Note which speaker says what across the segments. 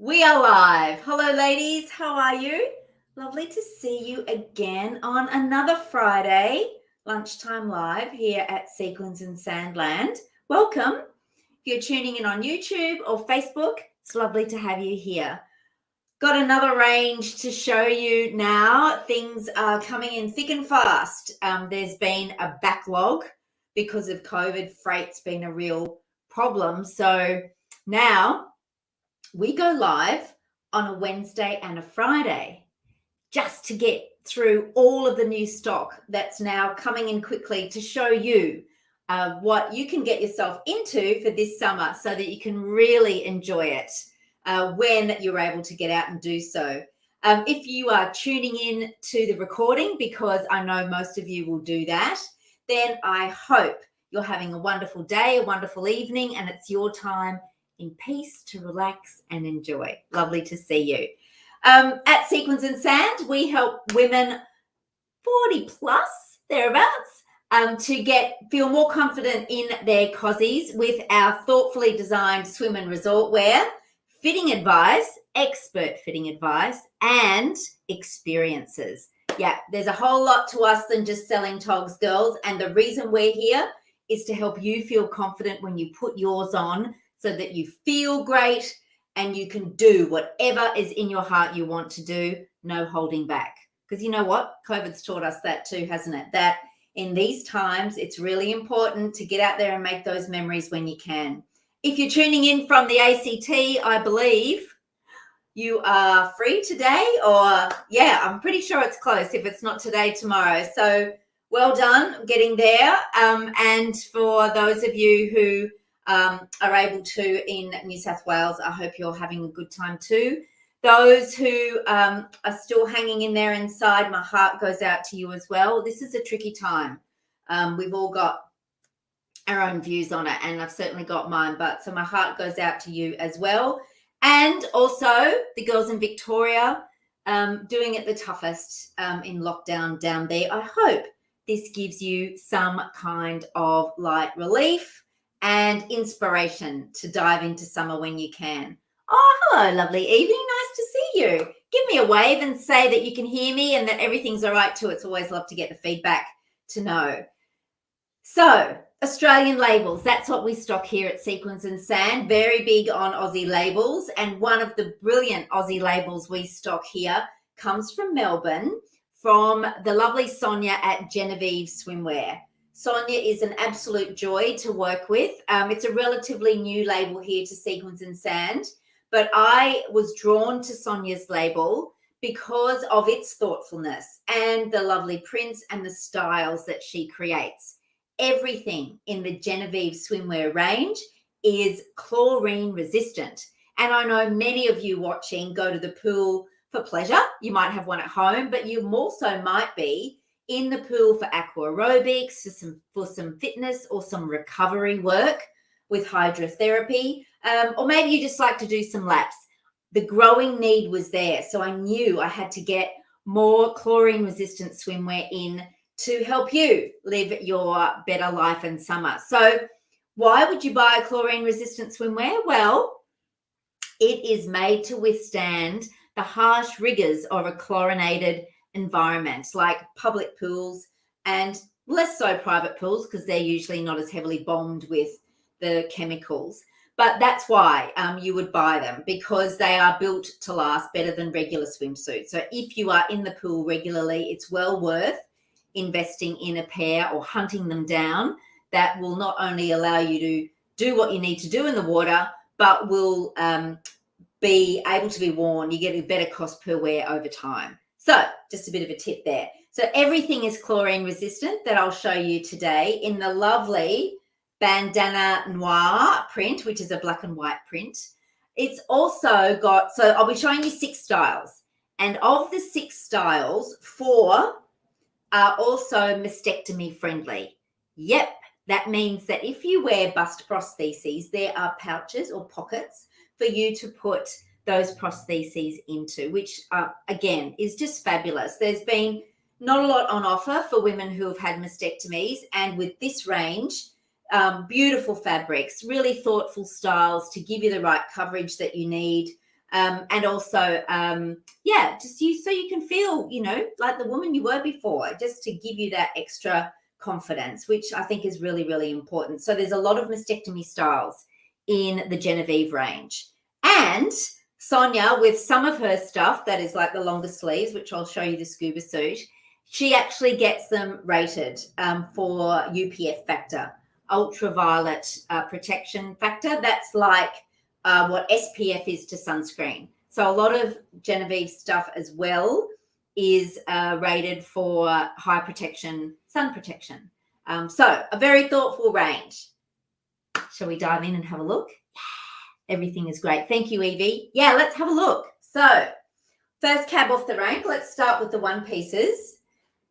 Speaker 1: We are live. Hello, ladies. How are you? Lovely to see you again on another Friday, lunchtime live here at Sequins and Sand. Welcome. If you're tuning in on YouTube or Facebook, it's lovely to have you here. Got another range to show you now. Things are coming in thick and fast. There's been a backlog because of COVID. Freight's been a real problem. So now we go live on a Wednesday and a Friday just to get through all of the new stock that's now coming in quickly to show you what you can get yourself into for this summer so that you can really enjoy it when you're able to get out and do so. If you are tuning in to the recording, because I know most of you will do that, then I hope you're having a wonderful day, a wonderful evening, and it's your time in peace to relax and enjoy. Lovely to see you. At Sequins and Sand, we help women 40 plus, thereabouts, to feel more confident in their cozies with our thoughtfully designed swim and resort wear, fitting advice, expert fitting advice, and experiences. Yeah, there's a whole lot to us than just selling togs, girls, and the reason we're here is to help you feel confident when you put yours on, so that you feel great and you can do whatever is in your heart you want to do, no holding back. Because you know what? COVID's taught us that too, hasn't it? That in these times, it's really important to get out there and make those memories when you can. If you're tuning in from the ACT, I believe you are free today, or yeah, I'm pretty sure it's close if it's not today, tomorrow. So well done getting there. And for those of you who are able to in New South Wales, I hope you're having a good time too. Those who are still hanging in there inside, my heart goes out to you as well. This is a tricky time. We've all got our own views on it, and I've certainly got mine, but so my heart goes out to you as well. And also the girls in Victoria doing it the toughest in lockdown down there. I hope this gives you some kind of light relief and inspiration to dive into summer when you can. Oh, hello, lovely evening. Nice to see you. Give me a wave and say that you can hear me and that everything's all right too. It's always love to get the feedback to know. So, Australian labels, that's what we stock here at Sequins and Sand. Very big on Aussie labels. And one of the brilliant Aussie labels we stock here comes from Melbourne, from the lovely Sonia at Genevieve Swimwear. Sonia is an absolute joy to work with. It's a relatively new label here to Sequins and Sand, but I was drawn to Sonia's label because of its thoughtfulness and the lovely prints and the styles that she creates. Everything in the Genevieve swimwear range is chlorine resistant. And I know many of you watching go to the pool for pleasure. You might have one at home, but you also might be in the pool for aqua aerobics, for some fitness or some recovery work with hydrotherapy, or maybe you just like to do some laps. The growing need was there, so I knew I had to get more chlorine-resistant swimwear in to help you live your better life in summer. So why would you buy a chlorine-resistant swimwear? Well, it is made to withstand the harsh rigors of a chlorinated environment, like public pools and less so private pools, because they're usually not as heavily bombed with the chemicals. But that's why you would buy them, because they are built to last better than regular swimsuits. So if you are in the pool regularly, it's well worth investing in a pair or hunting them down that will not only allow you to do what you need to do in the water, but will be able to be worn. You get a better cost per wear over time. So just a bit of a tip there. So everything is chlorine resistant that I'll show you today in the lovely Bandana Noir print, which is a black and white print. It's also got, so I'll be showing you 6 styles. And of the 6 styles, 4 are also mastectomy friendly. Yep, that means that if you wear bust prostheses, there are pouches or pockets for you to put those prostheses into, which again is just fabulous. There's been not a lot on offer for women who have had mastectomies, and with this range, beautiful fabrics, really thoughtful styles to give you the right coverage that you need, And also, yeah, just so you can feel, like the woman you were before, just to give you that extra confidence, which I think is really, really important. So there's a lot of mastectomy styles in the Genevieve range. And Sonia, with some of her stuff that is like the longer sleeves, which I'll show you the Scuba suit, she actually gets them rated for UPF factor, ultraviolet protection factor. That's like what SPF is to sunscreen. So a lot of Genevieve stuff as well is rated for high protection, sun protection. So a very thoughtful range. Shall we dive in and have a look? Everything is great. Thank you, Evie. Yeah, let's have a look. So first cab off the rank, let's start with the one pieces.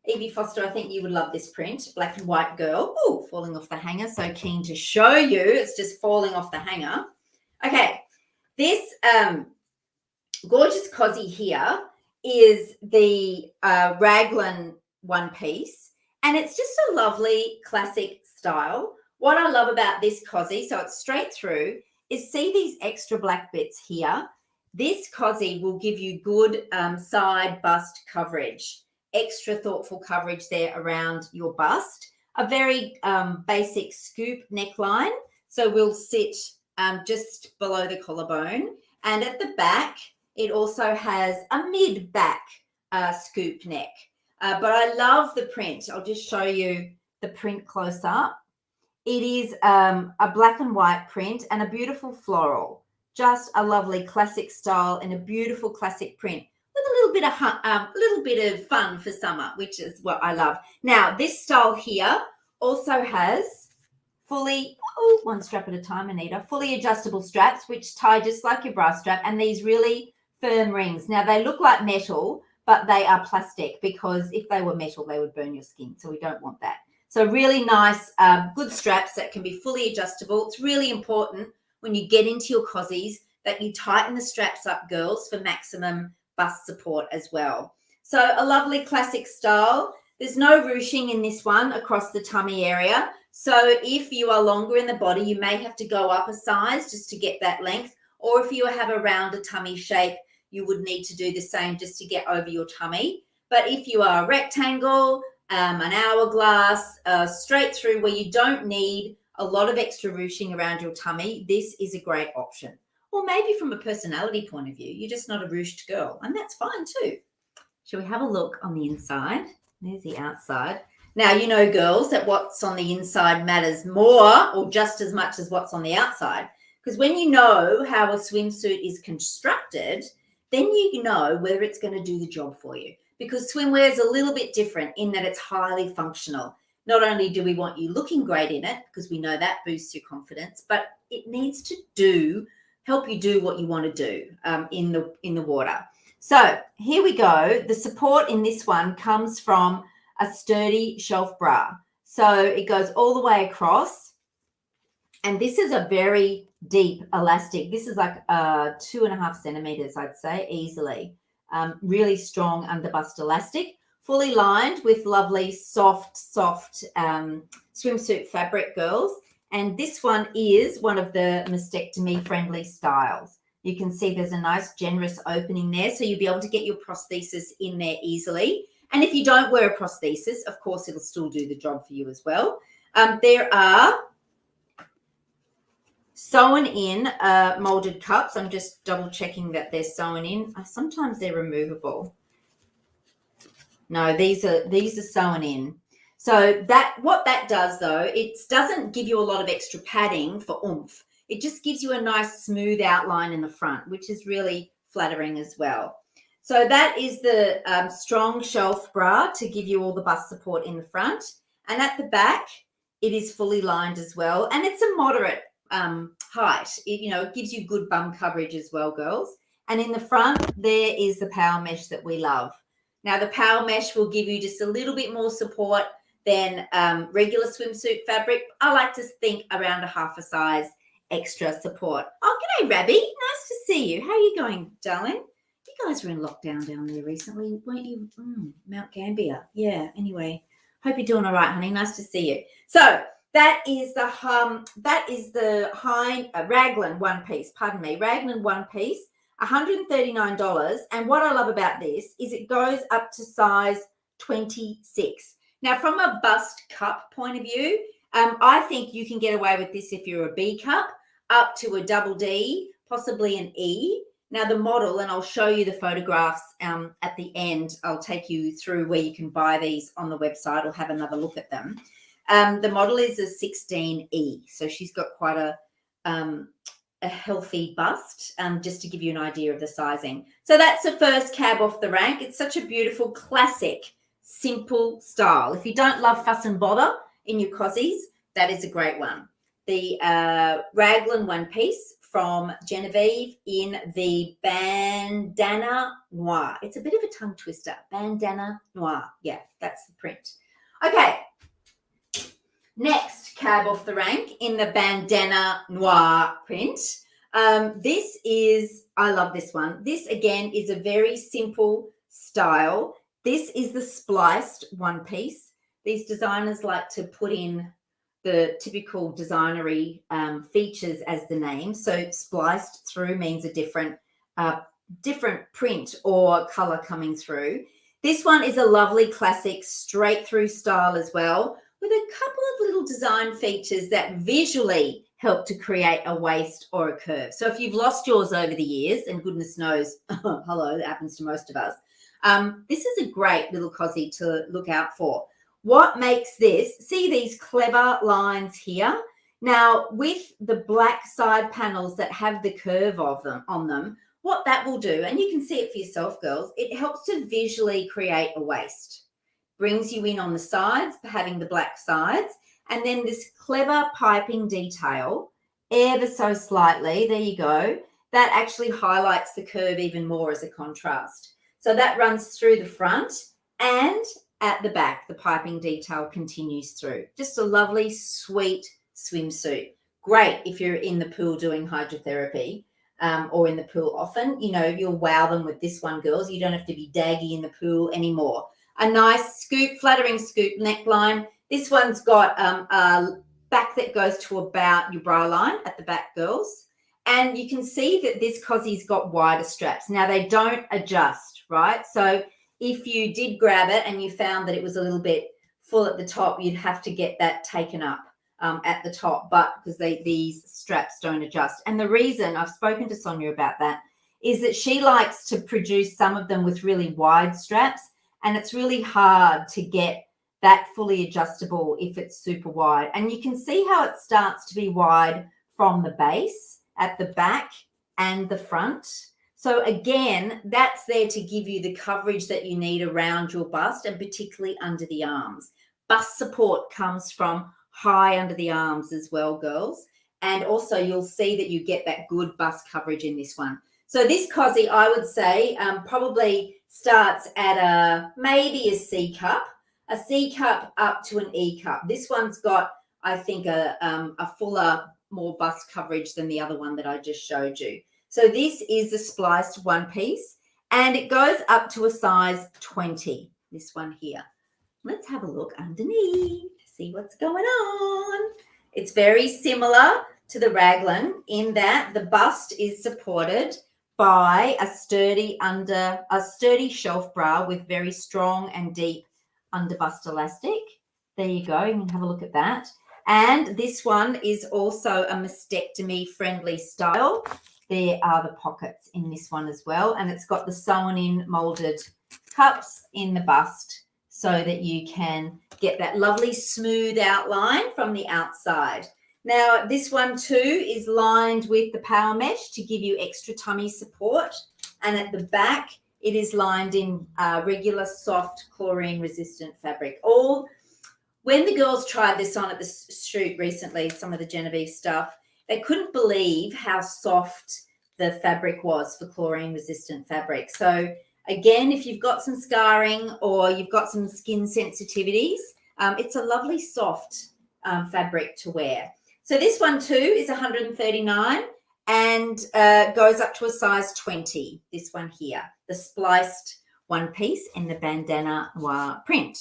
Speaker 1: Evie Foster, I think you would love this print. Black and white girl. Ooh, falling off the hanger. So keen to show you. It's just falling off the hanger. Okay, this gorgeous cozy here is the Raglan one piece, and it's just a lovely classic style. What I love about this cozy, so it's straight through, is see these extra black bits here. This cozy will give you good side bust coverage, extra thoughtful coverage there around your bust. A very basic scoop neckline, so we'll sit just below the collarbone, and at the back it also has a mid-back scoop neck. But I love the print. I'll just show you the print close up. It is a black and white print and a beautiful floral. Just a lovely classic style and a beautiful classic print with a little bit of fun for summer, which is what I love. Now, this style here also has fully, one strap at a time, Anita, fully adjustable straps, which tie just like your bra strap, and these really firm rings. Now, they look like metal, but they are plastic, because if they were metal, they would burn your skin. So we don't want that. So really nice, good straps that can be fully adjustable. It's really important when you get into your cozies that you tighten the straps up, girls, for maximum bust support as well. So a lovely classic style. There's no ruching in this one across the tummy area. So if you are longer in the body, you may have to go up a size just to get that length. Or if you have a rounder tummy shape, you would need to do the same just to get over your tummy. But if you are a rectangle, an hourglass, straight through, where you don't need a lot of extra ruching around your tummy, this is a great option. Or maybe from a personality point of view, you're just not a ruched girl, and that's fine too. Shall we have a look on the inside? There's the outside. Now, you know, girls, that what's on the inside matters more or just as much as what's on the outside. Because when you know how a swimsuit is constructed, then you know whether it's going to do the job for you. Because swimwear is a little bit different in that it's highly functional. Not only do we want you looking great in it, because we know that boosts your confidence, but it needs to help you do what you want to do in the water. So here we go. The support in this one comes from a sturdy shelf bra. So it goes all the way across. And this is a very deep elastic. This is like 2.5 centimeters, I'd say, easily. Really strong underbust elastic, fully lined with lovely soft swimsuit fabric, girls. And this one is one of the mastectomy friendly styles. You can see there's a nice generous opening there, so you'll be able to get your prosthesis in there easily. And if you don't wear a prosthesis, of course, it'll still do the job for you as well. There are sewn in molded cups. I'm just double checking that they're sewn in. Sometimes they're removable. No, these are sewn in. So what that does though, it doesn't give you a lot of extra padding for oomph. It just gives you a nice smooth outline in the front, which is really flattering as well. So that is the strong shelf bra to give you all the bust support in the front. And at the back, it is fully lined as well. And it's a moderate height. It gives you good bum coverage as well, girls. And in the front, there is the power mesh that we love. Now, the power mesh will give you just a little bit more support than regular swimsuit fabric. I like to think around a half a size extra support. Oh, g'day, Rabbi. Nice to see you. How are you going, darling? You guys were in lockdown down there recently, weren't you? Mount Gambier. Yeah, anyway. Hope you're doing all right, honey. Nice to see you. So that is the Raglan one piece. Raglan one piece. $139. And what I love about this is it goes up to size 26. Now, from a bust cup point of view, I think you can get away with this if you're a B cup, up to a double D, possibly an E. Now, the model, and I'll show you the photographs at the end. I'll take you through where you can buy these on the website or have another look at them. The model is a 16E, so she's got quite a healthy bust, just to give you an idea of the sizing. So that's the first cab off the rank. It's such a beautiful, classic, simple style. If you don't love fuss and bother in your cozies, that is a great one. The Raglan one piece from Genevieve in the Bandana Noir. It's a bit of a tongue twister. Bandana Noir. Yeah, that's the print. Okay. Next cab off the rank in the Bandana Noir print. This is, I love this one. This, again, is a very simple style. This is the Spliced one piece. These designers like to put in the typical designery features as the name. So spliced through means a different print or color coming through. This one is a lovely classic straight through style as well, with a couple of little design features that visually help to create a waist or a curve. So if you've lost yours over the years, and goodness knows, hello, that happens to most of us, this is a great little cozy to look out for. What makes this, see these clever lines here? Now, with the black side panels that have the curve of them on them, what that will do, and you can see it for yourself, girls, it helps to visually create a waist. Brings you in on the sides, having the black sides, and then this clever piping detail, ever so slightly, there you go, that actually highlights the curve even more as a contrast. So that runs through the front, and at the back, the piping detail continues through. Just a lovely, sweet swimsuit. Great if you're in the pool doing hydrotherapy or in the pool often. You know, you'll wow them with this one, girls. You don't have to be daggy in the pool anymore. A nice scoop, flattering scoop neckline. This one's got a back that goes to about your bra line at the back, girls. And you can see that this cozy's got wider straps. Now, they don't adjust, right? So if you did grab it and you found that it was a little bit full at the top, you'd have to get that taken up at the top, but because these straps don't adjust. And the reason, I've spoken to Sonia about that, is that she likes to produce some of them with really wide straps, and it's really hard to get that fully adjustable if it's super wide. And you can see how it starts to be wide from the base at the back and the front. So again, that's there to give you the coverage that you need around your bust, and particularly under the arms. Bust support comes from high under the arms as well, girls. And also you'll see that you get that good bust coverage in this one. So this cozy, I would say, probably starts at maybe a C cup up to an E cup. This one's got, I think, a fuller, more bust coverage than the other one that I just showed you. So this is the Spliced one piece, and it goes up to a size 20, this one here. Let's have a look underneath, see what's going on. It's very similar to the Raglan in that the bust is supported by a sturdy shelf bra with very strong and deep underbust elastic. There you go, you can have a look at that. And this one is also a mastectomy friendly style. There are the pockets in this one as well, and it's got the sewn in molded cups in the bust so that you can get that lovely smooth outline from the outside. Now, this one too is lined with the power mesh to give you extra tummy support, and at the back it is lined in regular soft chlorine resistant fabric. When the girls tried this on at the shoot recently, some of the Genevieve stuff, they couldn't believe how soft the fabric was for chlorine resistant fabric. So again, if you've got some scarring or you've got some skin sensitivities, it's a lovely soft fabric to wear. So this one too is $139 and goes up to a size 20, this one here, the Spliced one piece in the Bandana Noir print.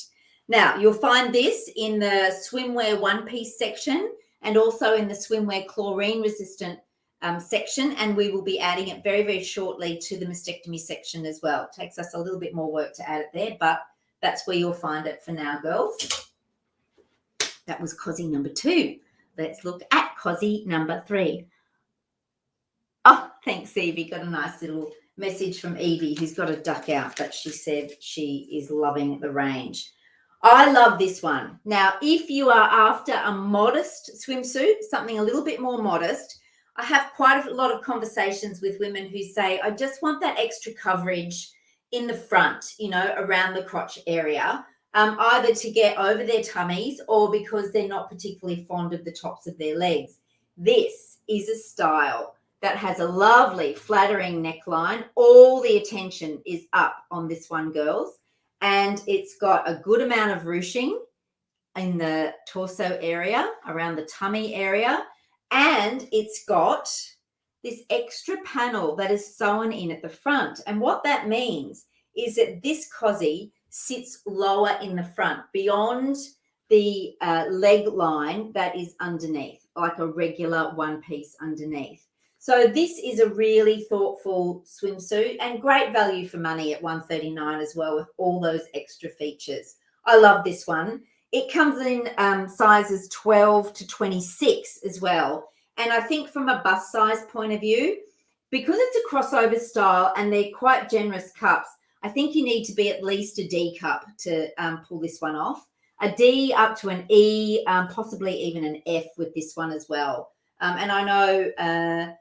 Speaker 1: Now, you'll find this in the swimwear one piece section and also in the swimwear chlorine resistant section, and we will be adding it very, very shortly to the mastectomy section as well. It takes us a little bit more work to add it there, but that's where you'll find it for now, girls. That was Cozzy number 2. Let's look at Cozzy number 3. Oh, thanks, Evie. Got a nice little message from Evie, who's got a duck out, but she said she is loving the range. I love this one. Now, if you are after a modest swimsuit, something a little bit more modest, I have quite a lot of conversations with women who say, I just want that extra coverage in the front, you know, around the crotch area, either to get over their tummies or because they're not particularly fond of the tops of their legs. This is a style that has a lovely flattering neckline. All the attention is up on this one, girls. And it's got a good amount of ruching in the torso area, around the tummy area. And it's got this extra panel that is sewn in at the front. And what that means is that this Cozzy sits lower in the front, beyond the leg line that is underneath, like a regular one piece underneath. So this is a really thoughtful swimsuit and great value for money at $139 as well, with all those extra features. I love this one. It comes in sizes 12 to 26 as well. And I think from a bust size point of view, because it's a crossover style and they're quite generous cups, I think you need to be at least a D cup to pull this one off. A D up to an E, possibly even an F with this one as well. And I know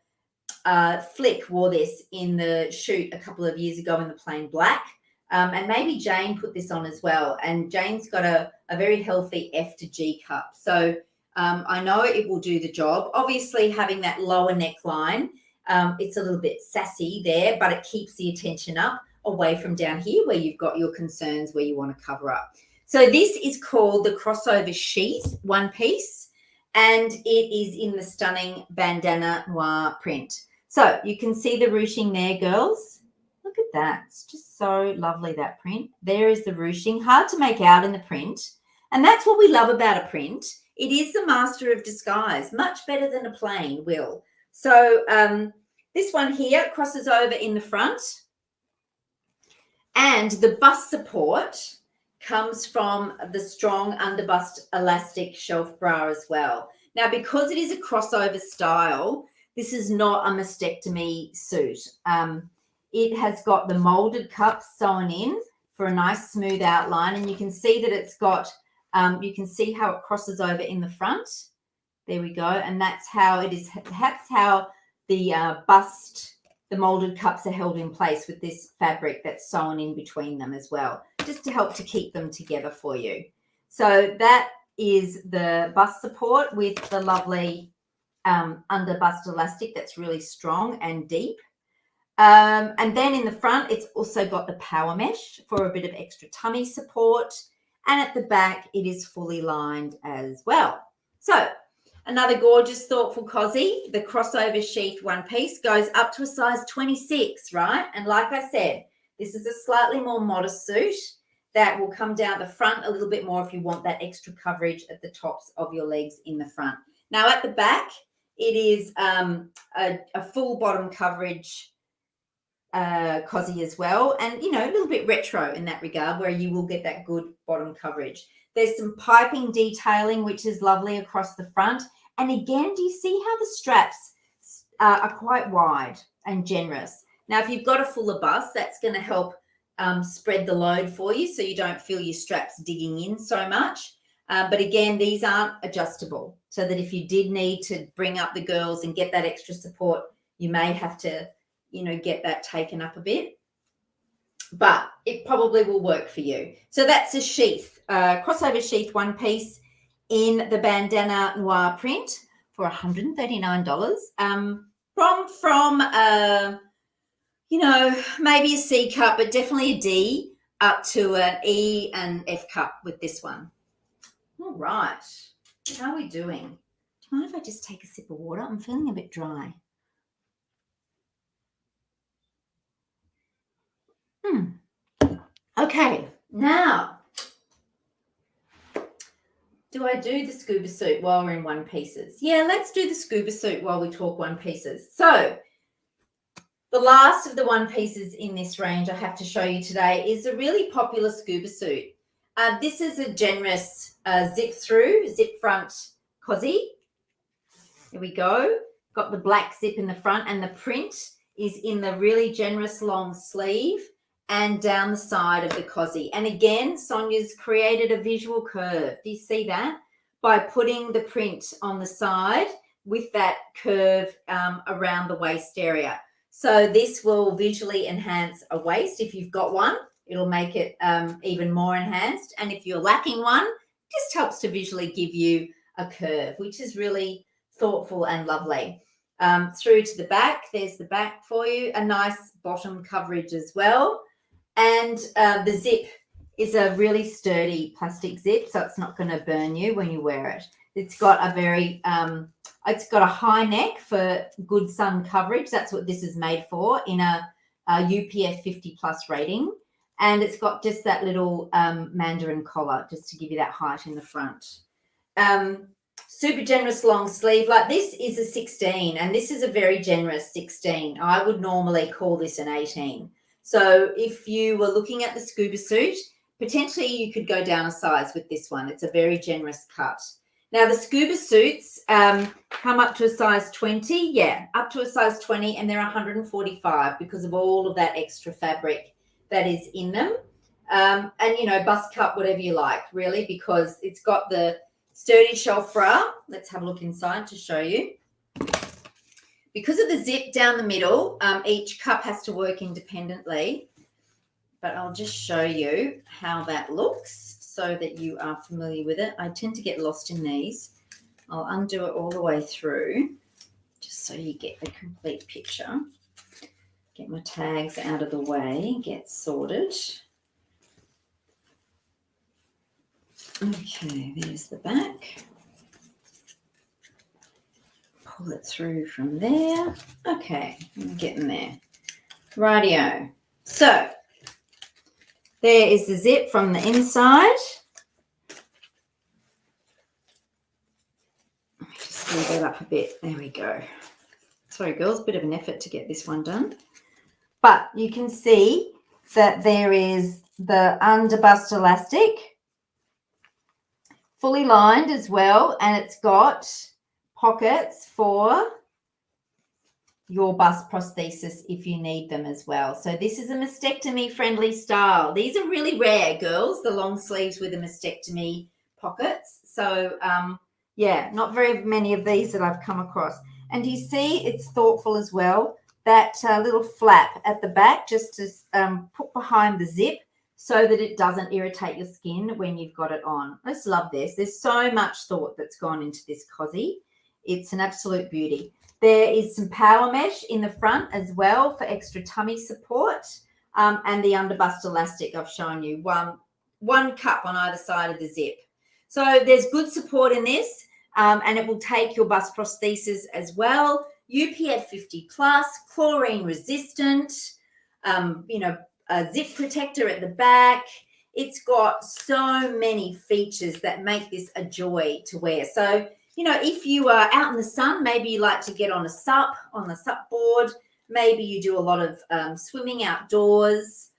Speaker 1: Flick wore this in the shoot a couple of years ago in the plain black. And maybe Jane put this on as well. And Jane's got a very healthy F to G cup. So I know it will do the job. Obviously, having that lower neckline, it's a little bit sassy there, but it keeps the attention up away from down here where you've got your concerns where you want to cover up. So this is called the crossover sheath one piece, and it is in the stunning Bandana Noir print. So you can see the ruching there, girls. Look at that. It's just so lovely, that print. There is the ruching. Hard to make out in the print. And that's what we love about a print. It is the master of disguise, much better than a plain will. So this one here crosses over in the front. And the bust support comes from the strong underbust elastic shelf bra as well. Now, because it is a crossover style, this is not a mastectomy suit. It has got the molded cups sewn in for a nice smooth outline. And you can see that it's got, you can see how it crosses over in the front. There we go. And that's how it is. That's how the the molded cups are held in place with this fabric that's sewn in between them as well, just to help to keep them together for you. So that is the bust support with the lovely under bust elastic that's really strong and deep. And then in the front, it's also got the power mesh for a bit of extra tummy support. And at the back, it is fully lined as well. So another gorgeous, thoughtful Cozzy. The crossover sheath one piece goes up to a size 26, right? And like I said, this is a slightly more modest suit that will come down the front a little bit more if you want that extra coverage at the tops of your legs in the front. Now at the back, it is a full bottom coverage Cozzy as well. And, you know, a little bit retro in that regard where you will get that good bottom coverage. There's some piping detailing, which is lovely across the front. And again, do you see how the straps are quite wide and generous? Now, if you've got a fuller bust, that's going to help spread the load for you so you don't feel your straps digging in so much. But again, these aren't adjustable, so that if you did need to bring up the girls and get that extra support, you may have to, you know, get that taken up a bit. But it probably will work for you. So that's a sheath, crossover sheath one piece in the Bandana Noir print for $139. From you know, maybe a C cup, but definitely a D up to an E and F cup with this one. All right. How are we doing? Do you mind if I just take a sip of water? I'm feeling a bit dry. Okay, now do I do the scuba suit while we're in one pieces? Yeah, let's do the scuba suit while we talk one pieces. So the last of the one pieces in this range I have to show you today is a really popular scuba suit. This is a generous zip front cozy. Here we go. Got the black zip in the front, and the print is in the really generous long sleeve and down the side of the cozy. And again, Sonia's created a visual curve. Do you see that? By putting the print on the side with that curve around the waist area. So this will visually enhance a waist. If you've got one, it'll make it even more enhanced. And if you're lacking one, it just helps to visually give you a curve, which is really thoughtful and lovely. Through to the back, there's the back for you, a nice bottom coverage as well. And the zip is a really sturdy plastic zip, so it's not going to burn you when you wear it. It's got a very, it's got a high neck for good sun coverage. That's what this is made for, in a UPF50 plus rating. And it's got just that little mandarin collar, just to give you that height in the front. Super generous long sleeve. Like, this is a 16, and this is a very generous 16. I would normally call this an 18. So if you were looking at the scuba suit, potentially you could go down a size with this one. It's a very generous cut. Now, the scuba suits come up to a size 20. Yeah, up to a size 20, and they're 145 because of all of that extra fabric that is in them. And, you know, bust cut, whatever you like, really, because it's got the sturdy shelf bra. Let's have a look inside to show you. Because of the zip down the middle, each cup has to work independently, but I'll just show you how that looks so that you are familiar with it. I tend to get lost in these. I'll undo it all the way through just so you get the complete picture. Get my tags out of the way, get sorted. Okay, there's the back. Pull it through from there. Okay, I'm getting there. Rightio. So there is the zip from the inside. Let me just speed that up a bit. There we go. Sorry, girls, bit of an effort to get this one done. But you can see that there is the underbust elastic, fully lined as well, and it's got pockets for your bust prosthesis if you need them as well. So this is a mastectomy friendly style. These are really rare, girls, the long sleeves with the mastectomy pockets. So yeah, not very many of these that I've come across. And you see it's thoughtful as well, that little flap at the back just to put behind the zip so that it doesn't irritate your skin when you've got it on. I just love this. There's so much thought that's gone into this cozy. It's an absolute beauty. There is some power mesh in the front as well for extra tummy support, and the underbust elastic I've shown you, one cup on either side of the zip. So there's good support in this, and it will take your bust prosthesis as well. UPF50 plus, chlorine resistant, you know, a zip protector at the back. It's got so many features that make this a joy to wear. So, you know, if you are out in the sun, maybe you like to get on a SUP, on the SUP board, maybe you do a lot of swimming outdoors,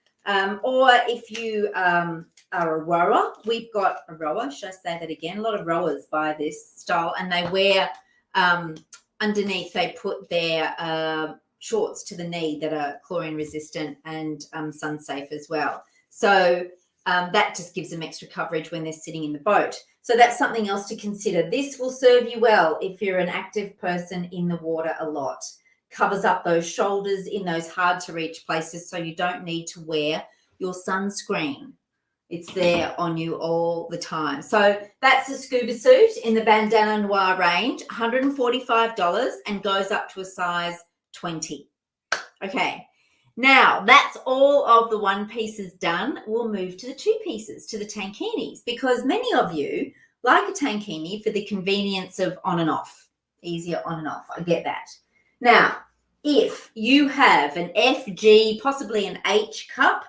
Speaker 1: or if you are a rower, we've got a rower, should I say that again? A lot of rowers buy this style, and they wear, underneath they put their shorts to the knee that are chlorine resistant and sun safe as well. So that just gives them extra coverage when they're sitting in the boat. So that's something else to consider. This will serve you well if you're an active person in the water a lot. Covers up those shoulders in those hard to reach places, so you don't need to wear your sunscreen. It's there on you all the time. So that's the scuba suit in the Bandana Noir range, $145, and goes up to a size 20. Okay. Now, that's all of the one pieces done. We'll move to the two pieces, to the tankinis, because many of you like a tankini for the convenience of on and off, easier on and off. I get that. Now, if you have an FG, possibly an H cup,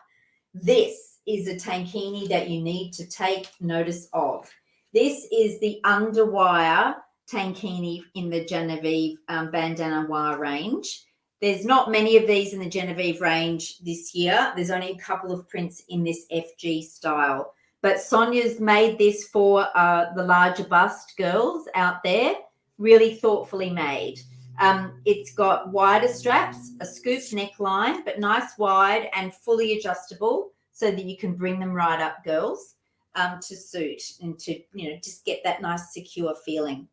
Speaker 1: this is a tankini that you need to take notice of. This is the Underwire tankini in the Genevieve Bandana Noir range. There's not many of these in the Genevieve range this year. There's only a couple of prints in this FG style. But Sonia's made this for the larger bust girls out there, really thoughtfully made. It's got wider straps, a scooped neckline, but nice wide and fully adjustable so that you can bring them right up, girls, to suit and to, you know, just get that nice secure feeling.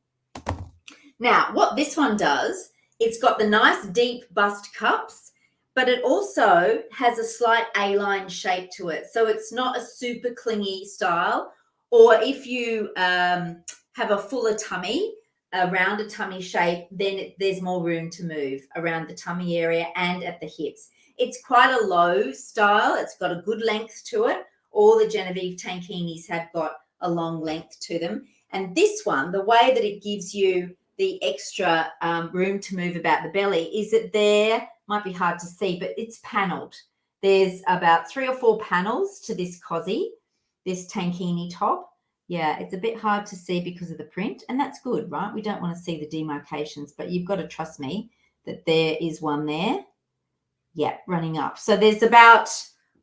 Speaker 1: Now, what this one does, it's got the nice deep bust cups, but it also has a slight A-line shape to it. So it's not a super clingy style. Or if you have a fuller tummy, a rounder tummy shape, then there's more room to move around the tummy area and at the hips. It's quite a low style. It's got a good length to it. All the Genevieve tankinis have got a long length to them. And this one, the way that it gives you the extra room to move about the belly is that there, might be hard to see, but it's panelled. There's about 3 or 4 panels to this cozy, this tankini top. Yeah, it's a bit hard to see because of the print, and that's good, right? We don't want to see the demarcations, but you've got to trust me that there is one there. Yeah, running up. So there's about,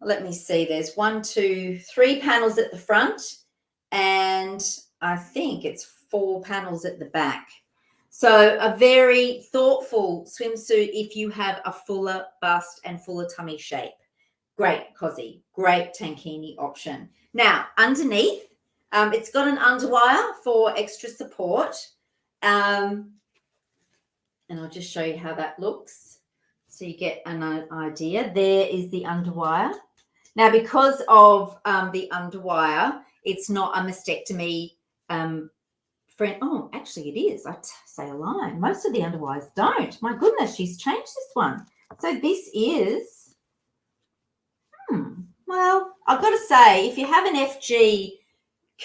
Speaker 1: let me see, there's 1, 2, 3 panels at the front, and I think it's 4 panels at the back. So a very thoughtful swimsuit if you have a fuller bust and fuller tummy shape. Great cozy, great tankini option. Now, underneath, it's got an underwire for extra support. And I'll just show you how that looks so you get an idea. There is the underwire. Now, because of the underwire, it's not a mastectomy friend. Oh, actually it is. I say a lie. Most of the underwires don't. My goodness, she's changed this one. So this is, well, I've got to say, if you have an FG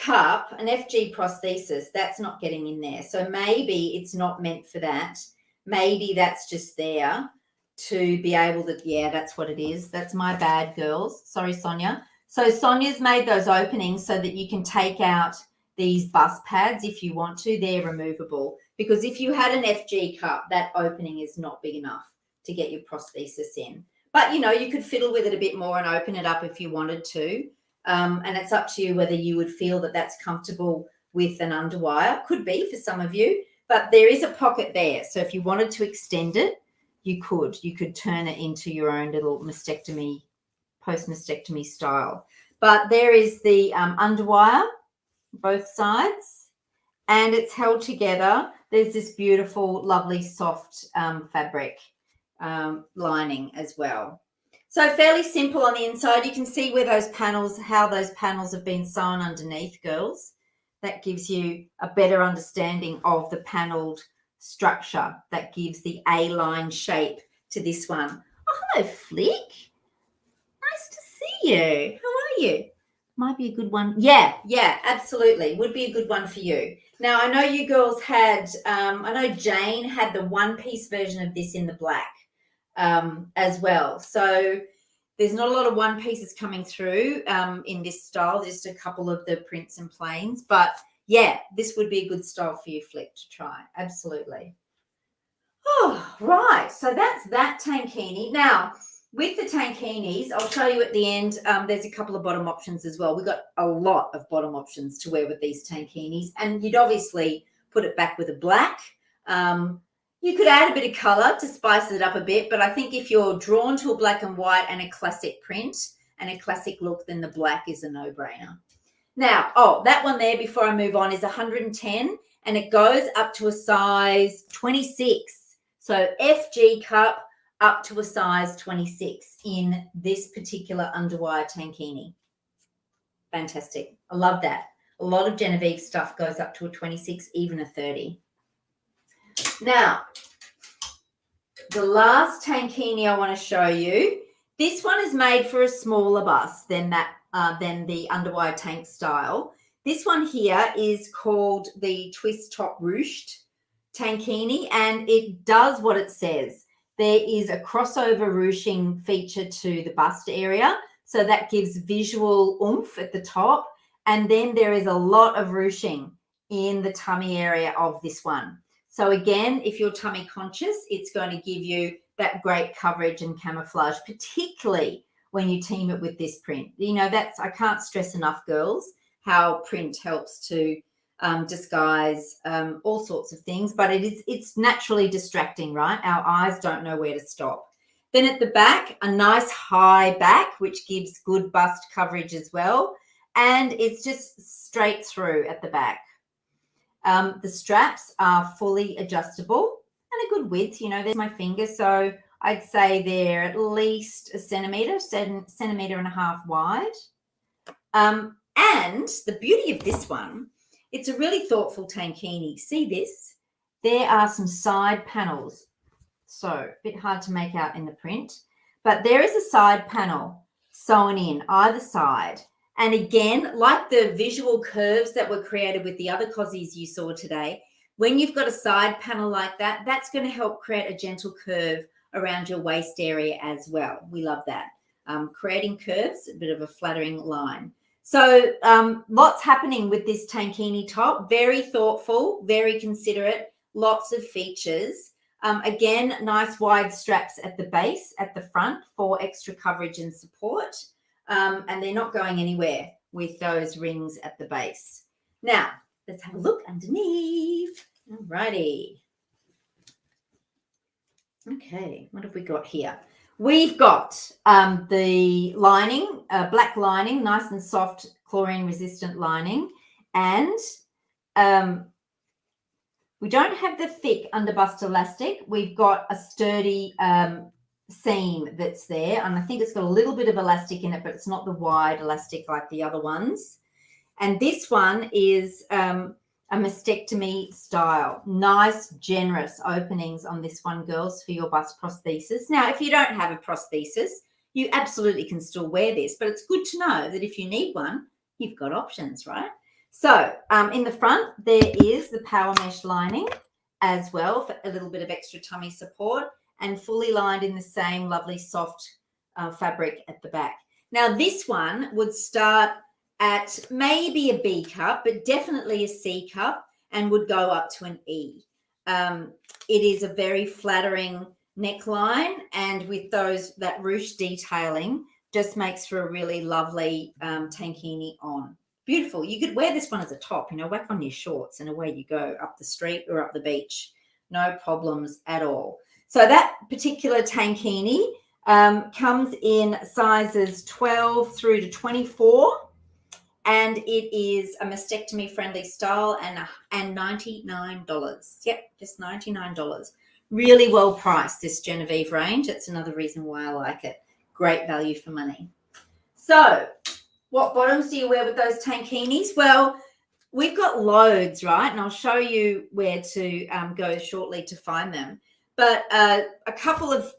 Speaker 1: cup, an FG prosthesis, that's not getting in there. So maybe it's not meant for that. Maybe that's just there to be able to, yeah, that's what it is. That's my bad, girls. Sorry, Sonia. So Sonia's made those openings so that you can take out these bust pads if you want to. They're removable, because if you had an FG cup, that opening is not big enough to get your prosthesis in. But, you know, you could fiddle with it a bit more and open it up if you wanted to. And it's up to you whether you would feel that that's comfortable with an underwire. Could be for some of you, but there is a pocket there. So if you wanted to extend it, you could. You could turn it into your own little mastectomy, post-mastectomy style. But there is the underwire, both sides, and it's held together. There's this beautiful, lovely, soft fabric lining as well. So fairly simple on the inside. You can see where those panels, how those panels have been sewn underneath, girls. That gives you a better understanding of the panelled structure that gives the A-line shape to this one. Oh, hello, Flick. Nice to see you. How are you? Might be a good one. Yeah, absolutely. Would be a good one for you. Now, I know you girls had, I know Jane had the one-piece version of this in the black as well. So there's not a lot of one pieces coming through in this style, just a couple of the prints and plains. But yeah, this would be a good style for you, Flick, to try. Absolutely. Oh, right. So that's that tankini. Now, with the tankinis, I'll show you at the end, there's a couple of bottom options as well. We've got a lot of bottom options to wear with these tankinis. And you'd obviously put it back with a black. You could add a bit of colour to spice it up a bit, but I think if you're drawn to a black and white and a classic print and a classic look, then the black is a no-brainer. Now, that one there, before I move on, is 110, and it goes up to a size 26. So FG cup up to a size 26 in this particular underwire tankini. Fantastic. I love that. A lot of Genevieve stuff goes up to a 26, even a 30. Now, the last tankini I want to show you, this one is made for a smaller bust than the underwire tank style. This one here is called the twist top ruched tankini, and it does what it says. There is a crossover ruching feature to the bust area, so that gives visual oomph at the top, And then there is a lot of ruching in the tummy area of this one. So again, if you're tummy conscious, it's going to give you that great coverage and camouflage, particularly when you team it with this print. You know, that's, I can't stress enough, girls, how print helps to disguise all sorts of things, but it's naturally distracting, right? Our eyes don't know where to stop. Then at the back, a nice high back, which gives good bust coverage as well. And it's just straight through at the back. The straps are fully adjustable and a good width. You know, there's my finger. So I'd say they're at least a centimetre, centimetre and a half wide. And the beauty of this one, it's a really thoughtful tankini. See this? There are some side panels. So a bit hard to make out in the print, but there is a side panel sewn in either side. And again, like the visual curves that were created with the other cozies you saw today, when you've got a side panel like that, that's going to help create a gentle curve around your waist area as well. We love that. Creating curves, a bit of a flattering line. So lots happening with this tankini top. Very thoughtful, very considerate, lots of features. Again, nice wide straps at the base, at the front for extra coverage and support. And they're not going anywhere with those rings at the base. Now, let's have a look underneath. All righty. Okay, what have we got here? We've got the lining, black lining, nice and soft, chlorine-resistant lining. And we don't have the thick underbust elastic. We've got a sturdy seam that's there, and I think it's got a little bit of elastic in it, but it's not the wide elastic like the other ones. And this one is a mastectomy style. Nice, generous openings on this one, girls, for your bust prosthesis. Now, if you don't have a prosthesis, you absolutely can still wear this, but it's good to know that if you need one, you've got options, right? So in the front, there is the power mesh lining as well for a little bit of extra tummy support, and fully lined in the same lovely soft fabric at the back. Now, this one would start at maybe a B cup, but definitely a C cup, and would go up to an E. It is a very flattering neckline, and with that ruche detailing, just makes for a really lovely tankini on. Beautiful. You could wear this one as a top, you know, whack on your shorts and away you go up the street or up the beach. No problems at all. So that particular tankini comes in sizes 12 through to 24, and it is a mastectomy-friendly style and $99. Yep, just $99. Really well priced, this Genevieve range. That's another reason why I like it. Great value for money. So what bottoms do you wear with those tankinis? Well, we've got loads, right? And I'll show you where to go shortly to find them. But a couple of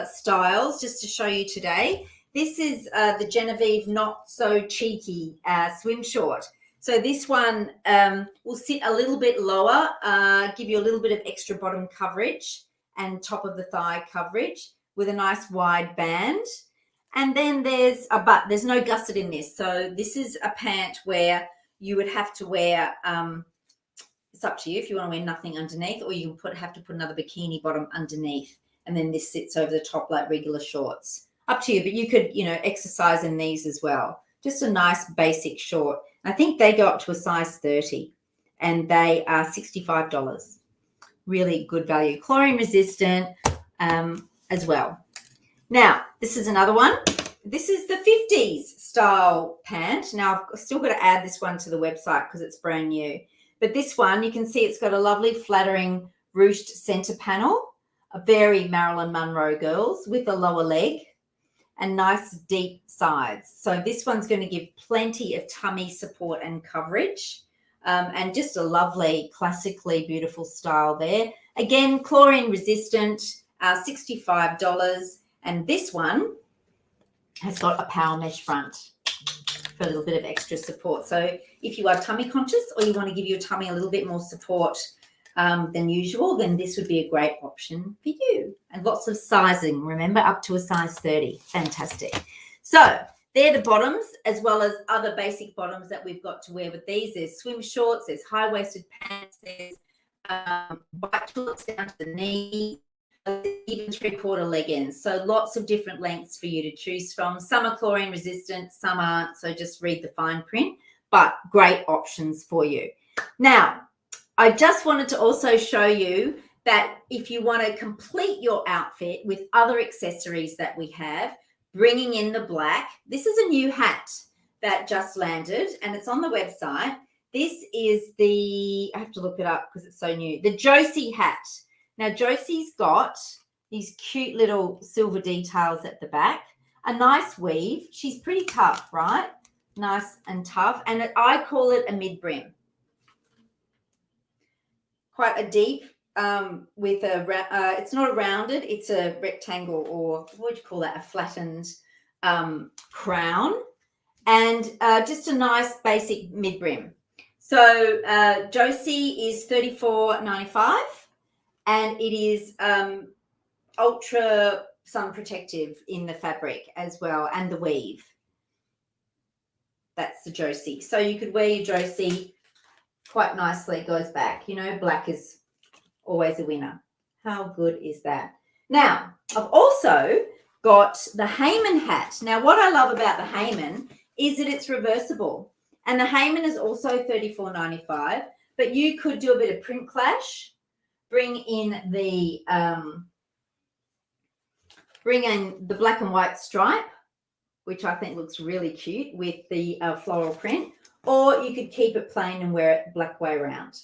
Speaker 1: styles just to show you today. This is the Genevieve Not So Cheeky swim short. So this one will sit a little bit lower, give you a little bit of extra bottom coverage and top of the thigh coverage with a nice wide band. And then there's a butt. There's no gusset in this. So this is a pant where you would have to wear it's up to you if you want to wear nothing underneath, or you can have to put another bikini bottom underneath, and then this sits over the top like regular shorts. Up to you, but you could, you know, exercise in these as well. Just a nice basic short. I think they go up to a size 30, and they are $65. Really good value. Chlorine resistant as well. Now, this is another one. This is the 50s style pant. Now, I've still got to add this one to the website because it's brand new. But this one, you can see it's got a lovely flattering ruched center panel, a very Marilyn Monroe, girls, with a lower leg and nice deep sides. So this one's going to give plenty of tummy support and coverage, and just a lovely, classically beautiful style there. Again, chlorine resistant, $65. And this one has got a power mesh front for a little bit of extra support. So if you are tummy conscious, or you want to give your tummy a little bit more support than usual, then this would be a great option for you. And lots of sizing, remember, up to a size 30. Fantastic. So they're the bottoms, as well as other basic bottoms that we've got to wear with these. There's swim shorts, there's high-waisted pants, there's white shorts down to the knee, even 3/4 leggings. So lots of different lengths for you to choose from. Some are chlorine resistant, some aren't. So just read the fine print, but great options for you. Now, I just wanted to also show you that if you want to complete your outfit with other accessories that we have, bringing in the black, this is a new hat that just landed and it's on the website. This is the, I have to look it up because it's so new, the Josie hat. Now, Josie's got these cute little silver details at the back, a nice weave. She's pretty tough, right? Nice and tough. And I call it a mid-brim. Quite a deep, with a, it's not a rounded, it's a rectangle, or what would you call that? A flattened crown. And just a nice basic mid-brim. So Josie is $34.95. And it is ultra sun protective in the fabric as well, and the weave. That's the Josie. So you could wear your Josie quite nicely. It goes back. You know, black is always a winner. How good is that? Now, I've also got the Heyman hat. Now, what I love about the Heyman is that it's reversible. And the Heyman is also $34.95, but you could do a bit of print clash. Bring in the black and white stripe, which I think looks really cute with the floral print, or you could keep it plain and wear it black way around.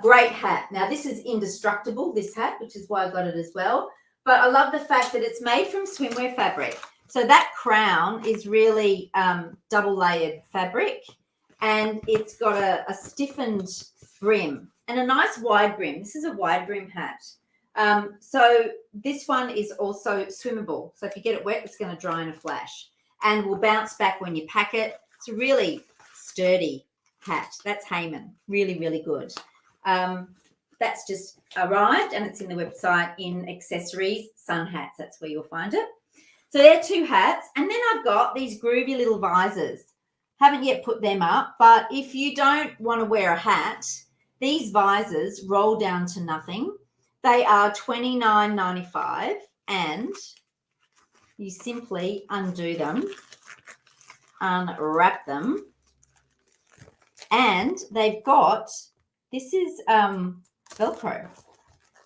Speaker 1: Great hat. Now, this is indestructible, this hat, which is why I got it as well. But I love the fact that it's made from swimwear fabric. So that crown is really double layered fabric, and it's got a stiffened brim. And a nice wide brim. This is a wide brim hat. So this one is also swimmable. So if you get it wet, it's going to dry in a flash and will bounce back when you pack it. It's a really sturdy hat. That's Heyman. Really, really good. That's just arrived and it's in the website in accessories, sun hats. That's where you'll find it. So there are two hats. And then I've got these groovy little visors. Haven't yet put them up, but if you don't want to wear a hat, these visors roll down to nothing. They are $29.95, and you simply undo them, unwrap them, and they've got, this is Velcro.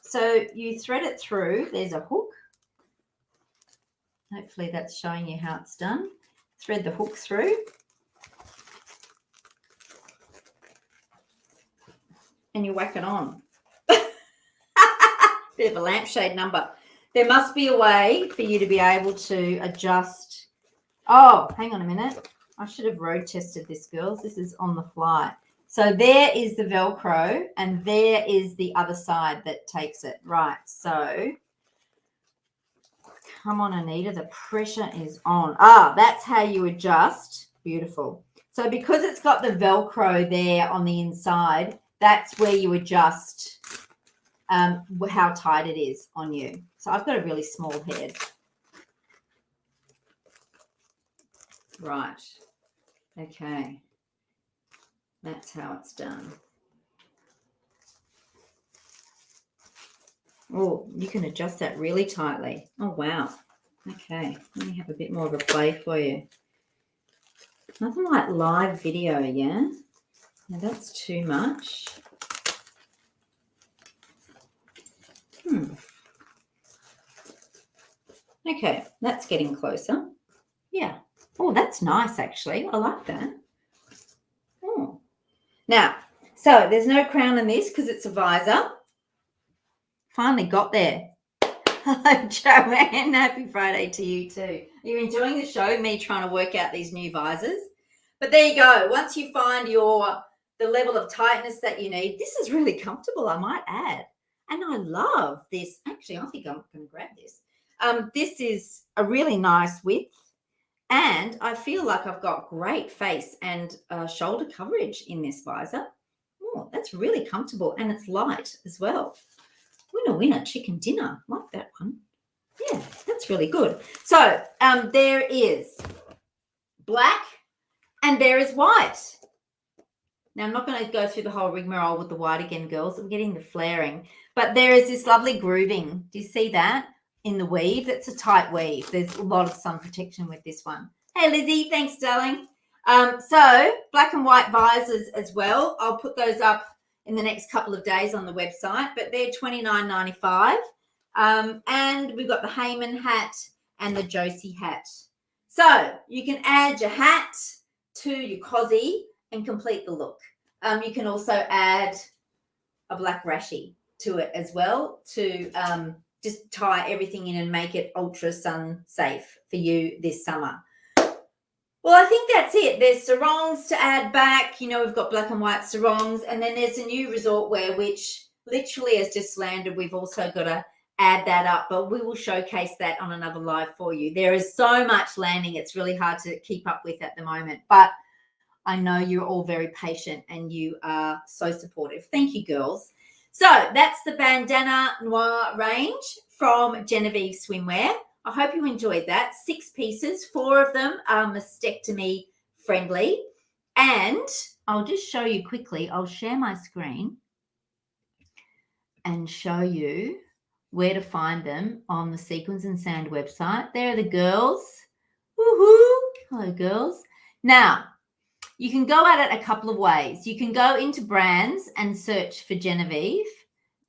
Speaker 1: So you thread it through. There's a hook. Hopefully that's showing you how it's done. Thread the hook through. And you whack it on. Bit of a lampshade number. There must be a way for you to be able to adjust. Oh, hang on a minute. I should have road tested this, girls. This is on the fly. So there is the Velcro, and there is the other side that takes it. Right, so come on, Anita. The pressure is on. Ah, that's how you adjust. Beautiful. So because it's got the Velcro there on the inside, that's where you adjust how tight it is on you. So I've got a really small head. Right. Okay. That's how it's done. Oh, you can adjust that really tightly. Oh, wow. Okay. Let me have a bit more of a play for you. Nothing like live video, yeah? Now that's too much. Okay, that's getting closer. Yeah. Oh, that's nice, actually. I like that. Oh. Now, so there's no crown in this because it's a visor. Finally got there. Hello, Joanne. Happy Friday to you too. Are you enjoying the show, me trying to work out these new visors? But there you go. Once you find the level of tightness that you need, this is really comfortable, I might add. And I love this. Actually, I think I'm going to grab this. This is a really nice width, and I feel like I've got great face and shoulder coverage in this visor. Oh, that's really comfortable, and it's light as well. Winner, winner, chicken dinner. Like that one. Yeah, that's really good. So there is black, and there is white. Now, I'm not going to go through the whole rigmarole with the white again, girls. I'm getting the flaring. But there is this lovely grooving. Do you see that in the weave? It's a tight weave. There's a lot of sun protection with this one. Hey, Lizzie. Thanks, darling. So black and white visors as well. I'll put those up in the next couple of days on the website, but they're $29.95. And we've got the Heyman hat and the Josie hat. So you can add your hat to your cozy and complete the look. You can also add a black rashi to it as well to just tie everything in and make it ultra sun safe for you this summer. Well, I think that's it. There's sarongs to add back. You know, we've got black and white sarongs, and then there's a new resort wear, which literally has just landed. We've also got to add that up, but we will showcase that on another live for you. There is so much landing. It's really hard to keep up with at the moment, but I know you're all very patient and you are so supportive. Thank you, girls. So that's the Bandana Noir range from Genevieve Swimwear. I hope you enjoyed that. 6 pieces, 4 of them are mastectomy friendly. And I'll just show you quickly. I'll share my screen and show you where to find them on the Sequins and Sand website. There are the girls. Woohoo! Hello, girls. Now, you can go at it a couple of ways. You can go into brands and search for Genevieve.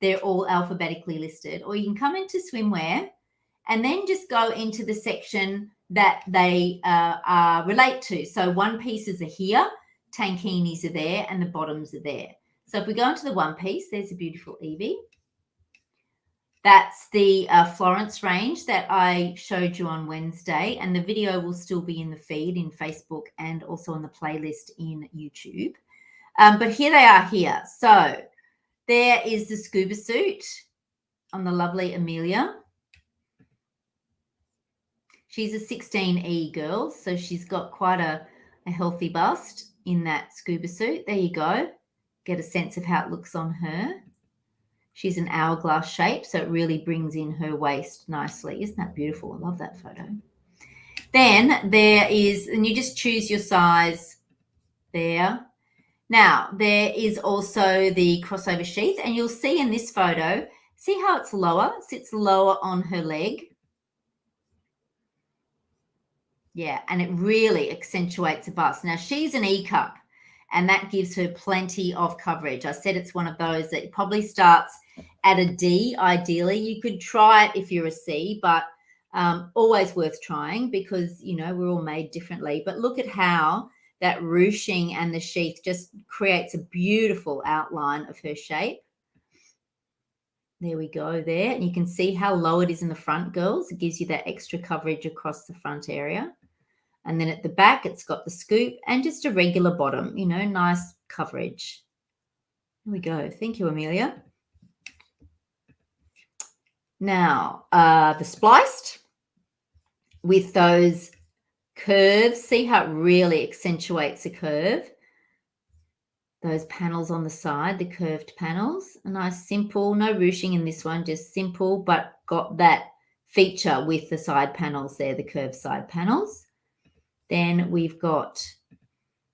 Speaker 1: They're all alphabetically listed. Or you can come into Swimwear and then just go into the section that they relate to. So one pieces are here, tankinis are there, and the bottoms are there. So if we go into the one piece, there's a beautiful Evie. That's the Florence range that I showed you on Wednesday, and the video will still be in the feed in Facebook and also on the playlist in YouTube. But here they are here. So there is the scuba suit on the lovely Amelia. She's a 16E girl, so she's got quite a healthy bust in that scuba suit. There you go. Get a sense of how it looks on her. She's an hourglass shape, so it really brings in her waist nicely. Isn't that beautiful? I love that photo. Then there is, and you just choose your size there. Now, there is also the crossover sheath, and you'll see in this photo, see how it's lower? It sits lower on her leg. Yeah, and it really accentuates a bust. Now, she's an E cup, and that gives her plenty of coverage. I said it's one of those that probably starts at a D, ideally. You could try it if you're a C, but always worth trying because, you know, we're all made differently. But look at how that ruching and the sheath just creates a beautiful outline of her shape. There we go there. And you can see how low it is in the front, girls. It gives you that extra coverage across the front area. And then at the back, it's got the scoop and just a regular bottom, you know, nice coverage. Here we go. Thank you, Amelia. Now, the spliced with those curves. See how it really accentuates a curve. Those panels on the side, the curved panels. A nice simple, no ruching in this one, just simple, but got that feature with the side panels there, the curved side panels. Then we've got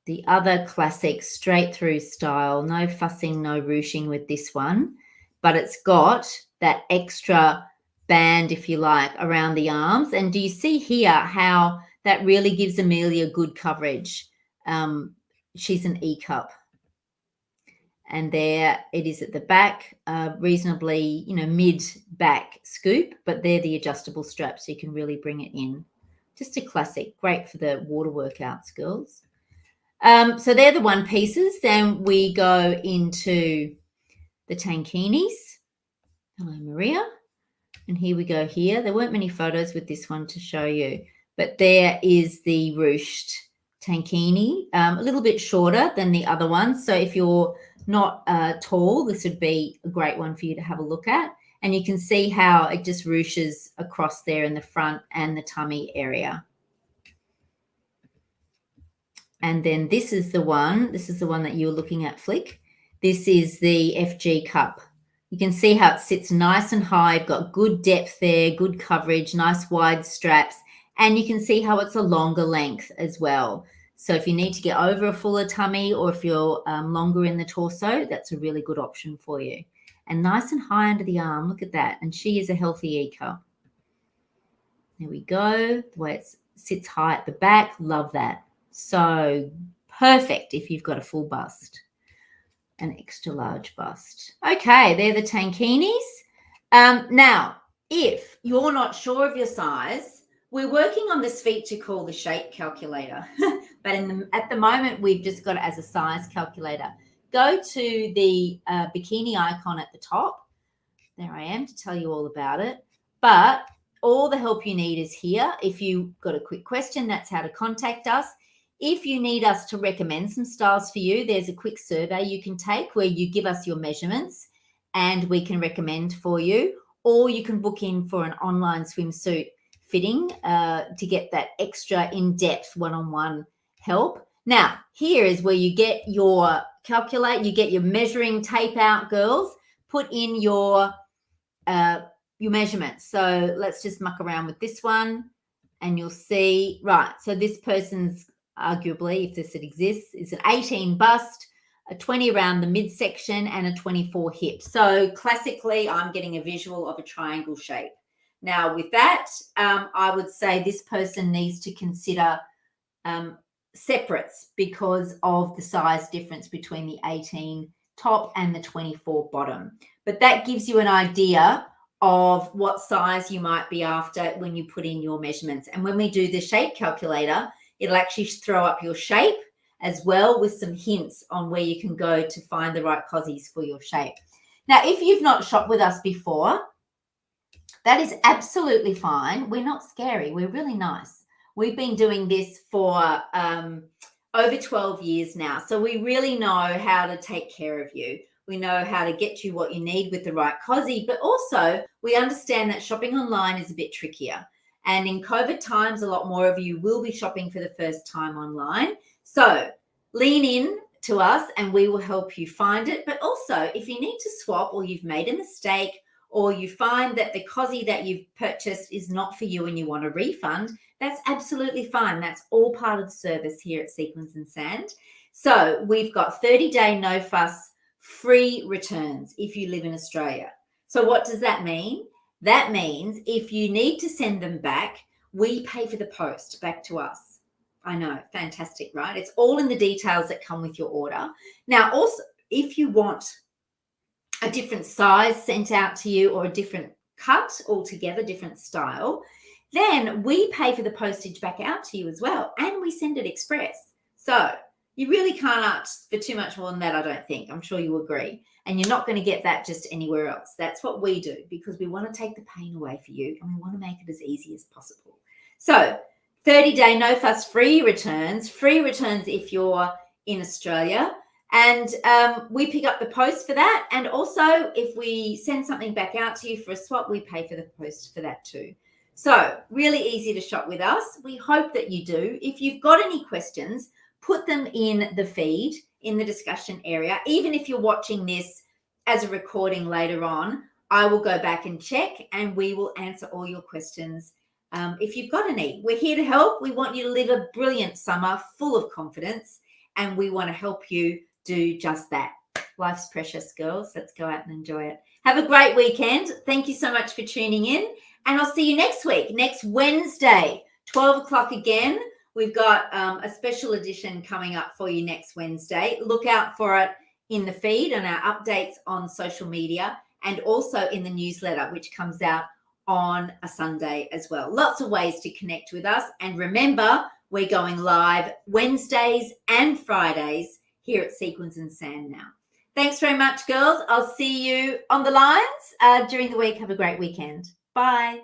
Speaker 1: the other classic straight through style, no fussing, no ruching with this one, but it's got that extra band, if you like, around the arms. And do you see here how that really gives Amelia good coverage? She's an E cup. And there it is at the back, reasonably, you know, mid-back scoop, but they're the adjustable straps, so you can really bring it in. Just a classic, great for the water workouts, girls. So they're the one pieces. Then we go into the tankinis. Hello, Maria. And here we go here. There weren't many photos with this one to show you, but there is the ruched tankini, a little bit shorter than the other ones. So if you're not tall, this would be a great one for you to have a look at. And you can see how it just ruches across there in the front and the tummy area. And then this is the one that you were looking at, Flick. This is the FG cup. You can see how it sits nice and high, got good depth there, good coverage, nice wide straps, And you can see how it's a longer length as well. So if you need to get over a fuller tummy, or if you're longer in the torso, that's a really good option for you. And nice and high under the arm. Look at that. And she is a healthy E-cup. There we go. The way it sits high at the back. Love that. So perfect if you've got a full bust, an extra large bust. Okay, they're the tankinis. Now, if you're not sure of your size, we're working on this feature called the shape calculator. But at the moment, we've just got it as a size calculator. Go to the bikini icon at the top. There I am to tell you all about it. But all the help you need is here. If you've got a quick question, that's how to contact us. If you need us to recommend some styles for you, there's a quick survey you can take where you give us your measurements and we can recommend for you. Or you can book in for an online swimsuit fitting to get that extra in-depth one-on-one help. Now, here is where you get your you get your measuring tape out, girls. Put in your measurements. So let's just muck around with this one and you'll see, right, so this person's arguably, if this exists, is an 18 bust, a 20 around the midsection and a 24 hip. So classically, I'm getting a visual of a triangle shape. Now with that, I would say this person needs to consider separates because of the size difference between the 18 top and the 24 bottom. But that gives you an idea of what size you might be after when you put in your measurements. And when we do the shape calculator, it'll actually throw up your shape as well with some hints on where you can go to find the right cozies for your shape. Now, if you've not shopped with us before, that is absolutely fine. We're not scary. We're really nice. We've been doing this for over 12 years now. So we really know how to take care of you. We know how to get you what you need with the right cozy, but also we understand that shopping online is a bit trickier. And in COVID times, a lot more of you will be shopping for the first time online. So lean in to us and we will help you find it. But also if you need to swap or you've made a mistake or you find that the cozy that you've purchased is not for you and you want a refund, that's absolutely fine. That's all part of the service here at Sequins and Sand. So we've got 30-day no fuss free returns if you live in Australia. So what does that mean? That means if you need to send them back, we pay for the post back to us. I know, fantastic, right? It's all in the details that come with your order. Now, also, if you want a different size sent out to you or a different cut altogether, different style, then we pay for the postage back out to you as well, and we send it express. So you really can't ask for too much more than that, I don't think. I'm sure you agree. And you're not going to get that just anywhere else. That's what we do because we want to take the pain away for you and we want to make it as easy as possible. So 30-day no fuss free returns if you're in Australia. And we pick up the post for that. And also if we send something back out to you for a swap, we pay for the post for that too. So really easy to shop with us. We hope that you do. If you've got any questions, put them in the feed, in the discussion area. Even if you're watching this as a recording later on, I will go back and check and we will answer all your questions if you've got any. We're here to help. We want you to live a brilliant summer full of confidence and we want to help you do just that. Life's precious, girls. Let's go out and enjoy it. Have a great weekend. Thank you so much for tuning in. And I'll see you next week, next Wednesday, 12 o'clock again. We've got a special edition coming up for you next Wednesday. Look out for it in the feed and our updates on social media and also in the newsletter, which comes out on a Sunday as well. Lots of ways to connect with us. And remember, we're going live Wednesdays and Fridays here at Sequins and Sand now. Thanks very much, girls. I'll see you on the lines during the week. Have a great weekend. Bye.